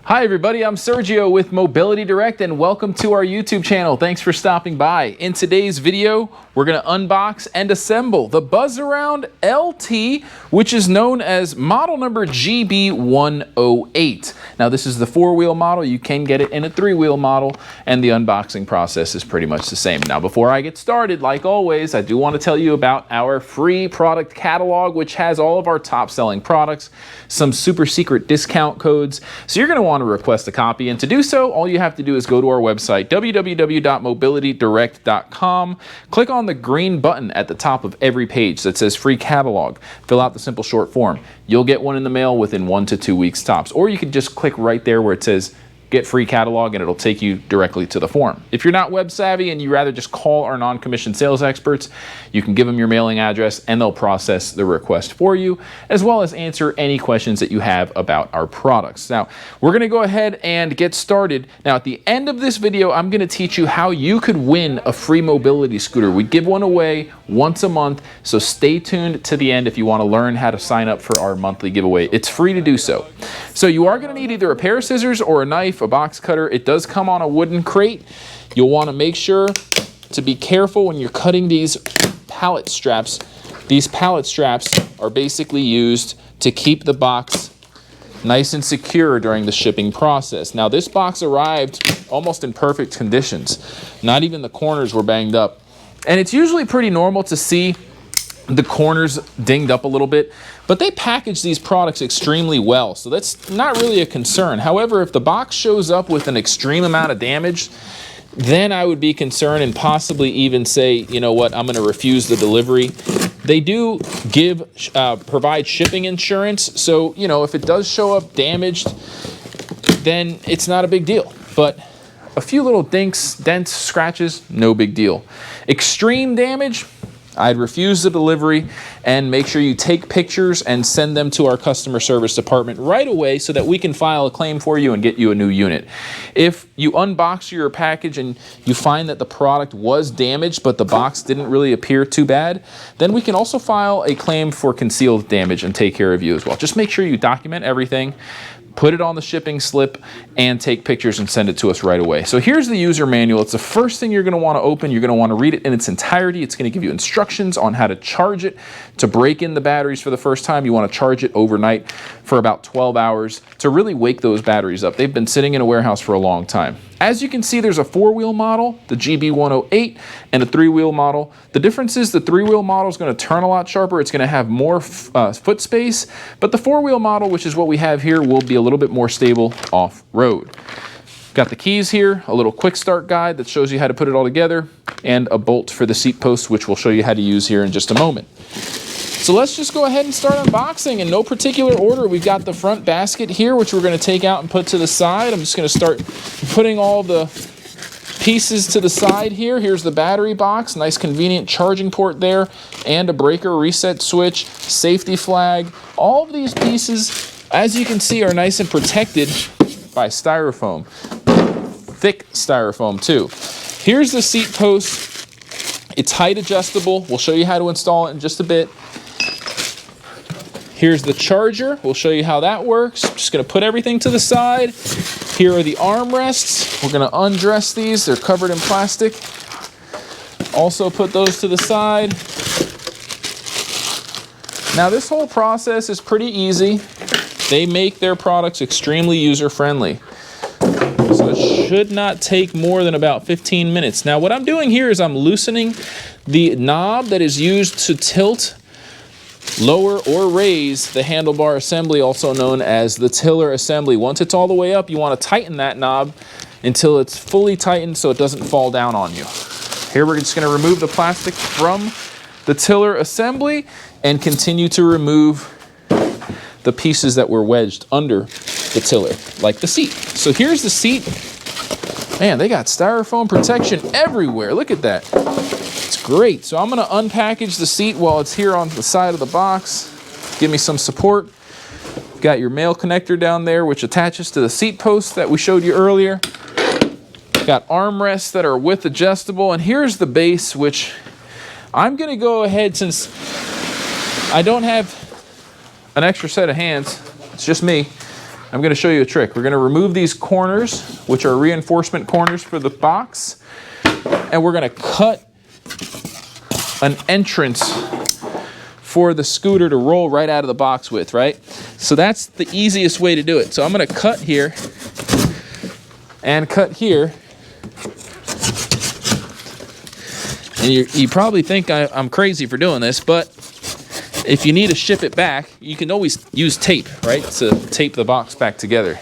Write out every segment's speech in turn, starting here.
Hi everybody, I'm Sergio with Mobility Direct and welcome to our YouTube channel. Thanks for stopping by. In today's video, we're going to unbox and assemble the Buzzaround LT, which is known as model number GB108. Now this is the 4-wheel model. You can get it in a 3-wheel model and the unboxing process is pretty much the same. Now before I get started, like always, I do want to tell you about our free product catalog, which has all of our top selling products, some super secret discount codes. So you're going to want to request a copy, and to do so all you have to do is go to our website www.mobilitydirect.com, click on the green button at the top of every page that says free catalog, fill out the simple short form. You'll get one in the mail within 1 to 2 weeks tops, or you can just click right there where it says get free catalog and it'll take you directly to the form. If you're not web savvy and you rather just call our non-commissioned sales experts, you can give them your mailing address and they'll process the request for you, as well as answer any questions that you have about our products. Now, we're gonna go ahead and get started. Now, at the end of this video, I'm gonna teach you how you could win a free mobility scooter. We give one away once a month, so stay tuned to the end if you wanna learn how to sign up for our monthly giveaway. It's free to do so. So you are gonna need either a pair of scissors or a knife, a box cutter. It does come on a wooden crate. You'll want to make sure to be careful when you're cutting these pallet straps. These pallet straps are basically used to keep the box nice and secure during the shipping process. Now this box arrived almost in perfect conditions. Not even the corners were banged up. And it's usually pretty normal to see the corners dinged up a little bit, but they package these products extremely well, so that's not really a concern. However, if the box shows up with an extreme amount of damage, then I would be concerned and possibly even say, you know what, I'm going to refuse the delivery. They do provide shipping insurance, so you know if it does show up damaged, then it's not a big deal. But a few little dinks, dents, scratches, no big deal. Extreme damage, I'd refuse the delivery, and make sure you take pictures and send them to our customer service department right away so that we can file a claim for you and get you a new unit. If you unbox your package and you find that the product was damaged but the box didn't really appear too bad, then we can also file a claim for concealed damage and take care of you as well. Just make sure you document everything, put it on the shipping slip, and take pictures and send it to us right away. So here's the user manual. It's the first thing you're going to want to open. You're going to want to read it in its entirety. It's going to give you instructions on how to charge it. To break in the batteries for the first time, you want to charge it overnight for about 12 hours to really wake those batteries up. They've been sitting in a warehouse for a long time. As you can see, there's a 4-wheel model, the GB108, and a 3-wheel model. The difference is the 3-wheel model is going to turn a lot sharper. It's going to have more foot space, but the 4-wheel model, which is what we have here, will be a little bit more stable off-road. Got the keys here, a little quick start guide that shows you how to put it all together, and a bolt for the seat post, which we'll show you how to use here in just a moment. So let's just go ahead and start unboxing in no particular order. We've got the front basket here, which we're going to take out and put to the side. I'm just going to start putting all the pieces to the side here. Here's the battery box, nice convenient charging port there, and a breaker reset switch, safety flag. All of these pieces, as you can see, are nice and protected by styrofoam. Thick styrofoam too. Here's the seat post. It's height adjustable. We'll show you how to install it in just a bit. Here's the charger. We'll show you how that works. Just going to put everything to the side. Here are the armrests. We're going to undress these. They're covered in plastic. Also put those to the side. Now this whole process is pretty easy. They make their products extremely user-friendly. So it should not take more than about 15 minutes. Now what I'm doing here is I'm loosening the knob that is used to tilt, lower, or raise the handlebar assembly, also known as the tiller assembly. Once it's all the way up, you want to tighten that knob until it's fully tightened so it doesn't fall down on you. Here we're just going to remove the plastic from the tiller assembly and continue to remove the pieces that were wedged under the tiller, like the seat. So here's the seat. Man, they got styrofoam protection everywhere. Look at that. It's great. So I'm going to unpackage the seat while it's here on the side of the box. Give me some support. Got your male connector down there, which attaches to the seat post that we showed you earlier. Got armrests that are width adjustable. And here's the base, which I'm going to go ahead, since I don't have an extra set of hands, it's just me, I'm going to show you a trick. We're going to remove these corners, which are reinforcement corners for the box, and we're going to cut an entrance for the scooter to roll right out of the box with, right? So that's the easiest way to do it. So I'm going to cut here and cut here. And you probably think I'm crazy for doing this, but if you need to ship it back, you can always use tape, right? To tape the box back together.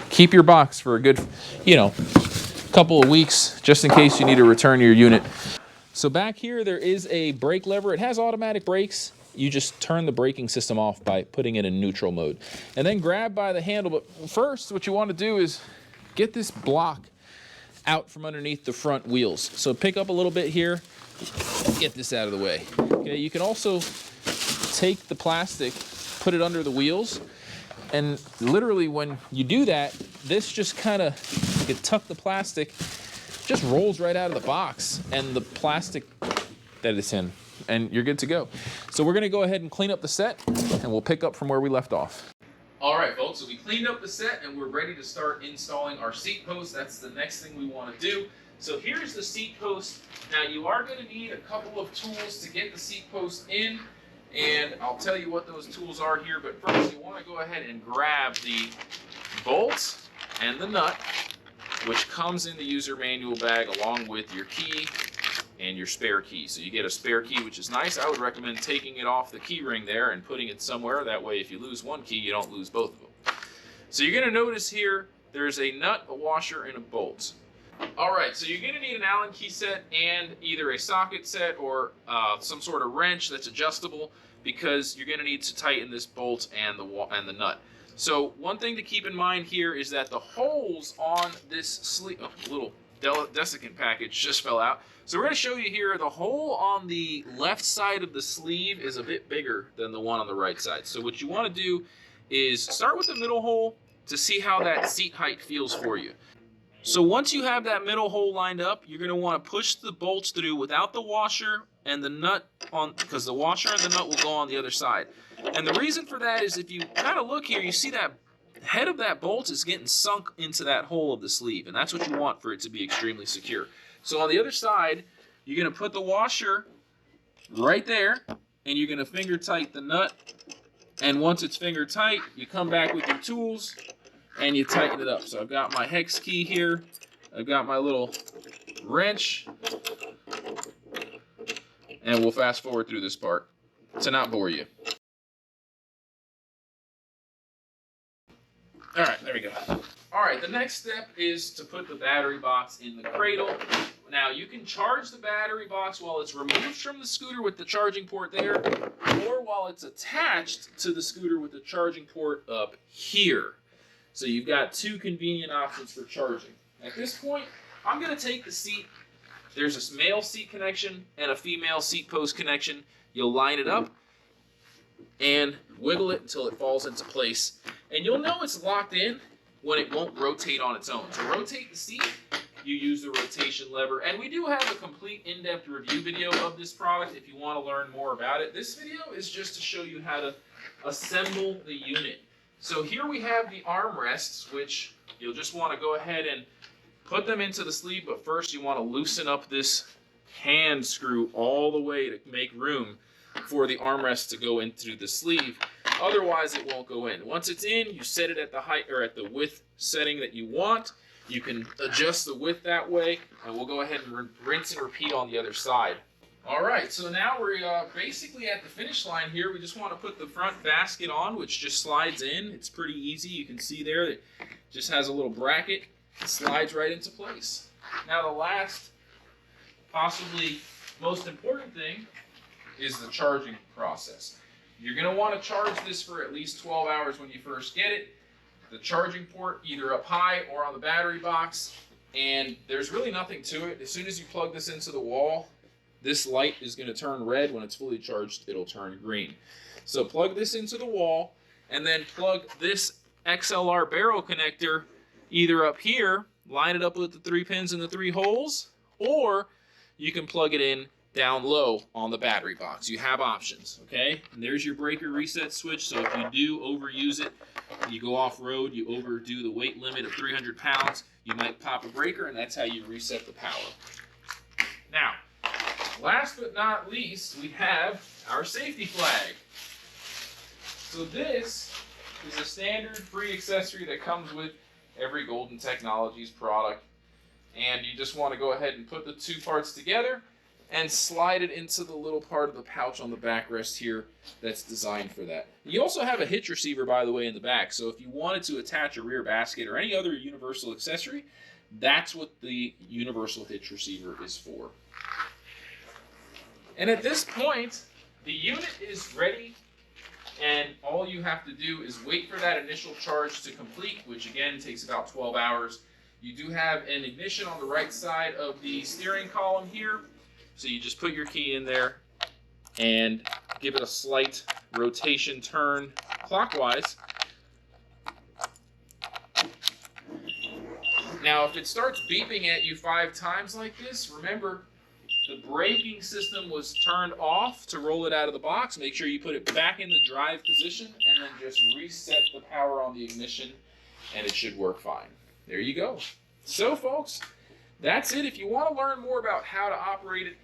Keep your box for a good, couple of weeks, just in case you need to return your unit. So back here, there is a brake lever. It has automatic brakes. You just turn the braking system off by putting it in neutral mode. And then grab by the handle. But first, what you want to do is get this block out from underneath the front wheels. So pick up a little bit here, get this out of the way. Okay, you can also take the plastic, put it under the wheels, and literally when you do that, this just kind of, you can tuck the plastic, just rolls right out of the box and the plastic that it's in, and you're good to go. So we're gonna go ahead and clean up the set, and we'll pick up from where we left off. All right, folks, so we cleaned up the set and we're ready to start installing our seat post. That's the next thing we want to do. So here's the seat post. Now you are going to need a couple of tools to get the seat post in, and I'll tell you what those tools are here, but first you want to go ahead and grab the bolts and the nut, which comes in the user manual bag along with your key and your spare key. So you get a spare key, which is nice. I would recommend taking it off the key ring there and putting it somewhere. That way, if you lose one key, you don't lose both of them. So you're gonna notice here, there's a nut, a washer, and a bolt. All right, so you're gonna need an Allen key set and either a socket set or some sort of wrench that's adjustable, because you're gonna need to tighten this bolt and the nut. So one thing to keep in mind here is that the holes on this sleeve, little desiccant package just fell out. So we're going to show you here, the hole on the left side of the sleeve is a bit bigger than the one on the right side. So what you want to do is start with the middle hole to see how that seat height feels for you. So once you have that middle hole lined up, you're going to want to push the bolts through without the washer and the nut on, because the washer and the nut will go on the other side. And the reason for that is if you kind of look here, you see that head of that bolt is getting sunk into that hole of the sleeve, and that's what you want for it to be extremely secure. So on the other side, you're going to put the washer right there, and you're going to finger tight the nut, and once it's finger tight, you come back with your tools and you tighten it up. So I've got my hex key here, I've got my little wrench, and we'll fast forward through this part to not bore you. All right, there we go. All right, the next step is to put the battery box in the cradle. Now, you can charge the battery box while it's removed from the scooter with the charging port there, or while it's attached to the scooter with the charging port up here. So you've got two convenient options for charging. At this point, I'm going to take the seat. There's a male seat connection and a female seat post connection. You'll line it up and wiggle it until it falls into place. And you'll know it's locked in when it won't rotate on its own. To rotate the seat, you use the rotation lever. And we do have a complete in-depth review video of this product if you want to learn more about it. This video is just to show you how to assemble the unit. So here we have the armrests, which you'll just want to go ahead and put them into the sleeve, but first you want to loosen up this hand screw all the way to make room for the armrest to go into the sleeve. Otherwise, it won't go in. Once it's in, you set it at the height or at the width setting that you want. You can adjust the width that way, and we'll go ahead and rinse and repeat on the other side. All right, so now we're basically at the finish line here. We just want to put the front basket on, which just slides in. It's pretty easy. You can see there that it just has a little bracket. It slides right into place. Now the last, possibly most important thing is the charging process. You're going to want to charge this for at least 12 hours when you first get it. The charging port either up high or on the battery box, and there's really nothing to it. As soon as you plug this into the wall, this light is going to turn red. When it's fully charged, it'll turn green. So plug this into the wall, and then plug this XLR barrel connector either up here, line it up with the 3 pins and the 3 holes, or you can plug it in down low on the battery box. You have options, okay? And there's your breaker reset switch, so if you do overuse it, you go off-road, you overdo the weight limit of 300 pounds, you might pop a breaker, and that's how you reset the power. Now, last but not least, we have our safety flag. So this is a standard free accessory that comes with every Golden Technologies product. And you just want to go ahead and put the two parts together and slide it into the little part of the pouch on the backrest here that's designed for that. You also have a hitch receiver, by the way, in the back. So if you wanted to attach a rear basket or any other universal accessory, that's what the universal hitch receiver is for. And at this point, the unit is ready, and all you have to do is wait for that initial charge to complete, which again takes about 12 hours. You do have an ignition on the right side of the steering column here. So you just put your key in there and give it a slight rotation turn clockwise. Now, if it starts beeping at you 5 times like this, remember the braking system was turned off to roll it out of the box. Make sure you put it back in the drive position and then just reset the power on the ignition and it should work fine. There you go. So folks, that's it. If you want to learn more about how to operate it,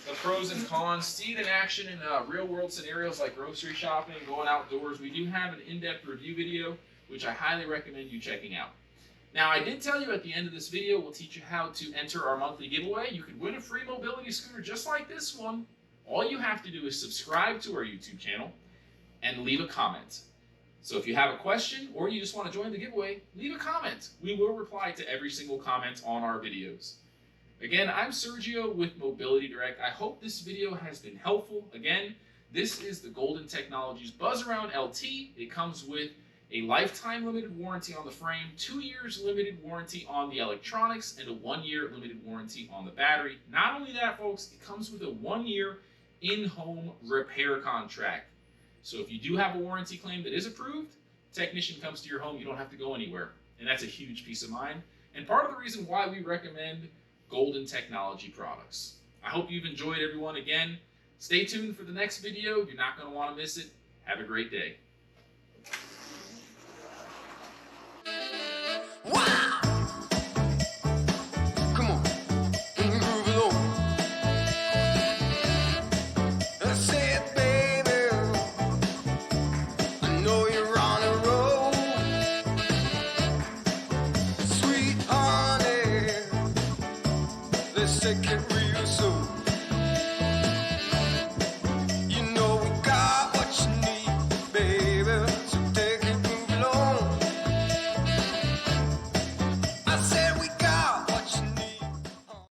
the pros and cons, see it in action in real world scenarios like grocery shopping, going outdoors, we do have an in-depth review video, which I highly recommend you checking out. Now, I did tell you at the end of this video, we'll teach you how to enter our monthly giveaway. You could win a free mobility scooter just like this one. All you have to do is subscribe to our YouTube channel and leave a comment. So if you have a question or you just want to join the giveaway, leave a comment. We will reply to every single comment on our videos. Again, I'm Sergio with Mobility Direct. I hope this video has been helpful. Again, this is the Golden Technologies Buzzaround LT. It comes with a lifetime limited warranty on the frame, 2 years limited warranty on the electronics, and a 1-year limited warranty on the battery. Not only that, folks, it comes with a 1-year in-home repair contract. So if you do have a warranty claim that is approved, technician comes to your home, you don't have to go anywhere. And that's a huge peace of mind. And part of the reason why we recommend Golden Technology products. I hope you've enjoyed, everyone. Again, stay tuned for the next video. You're not going to want to miss it. Have a great day. Wow! Come on, groove it on. I said, baby, I know you're on a roll. Sweet honey, let's take it real.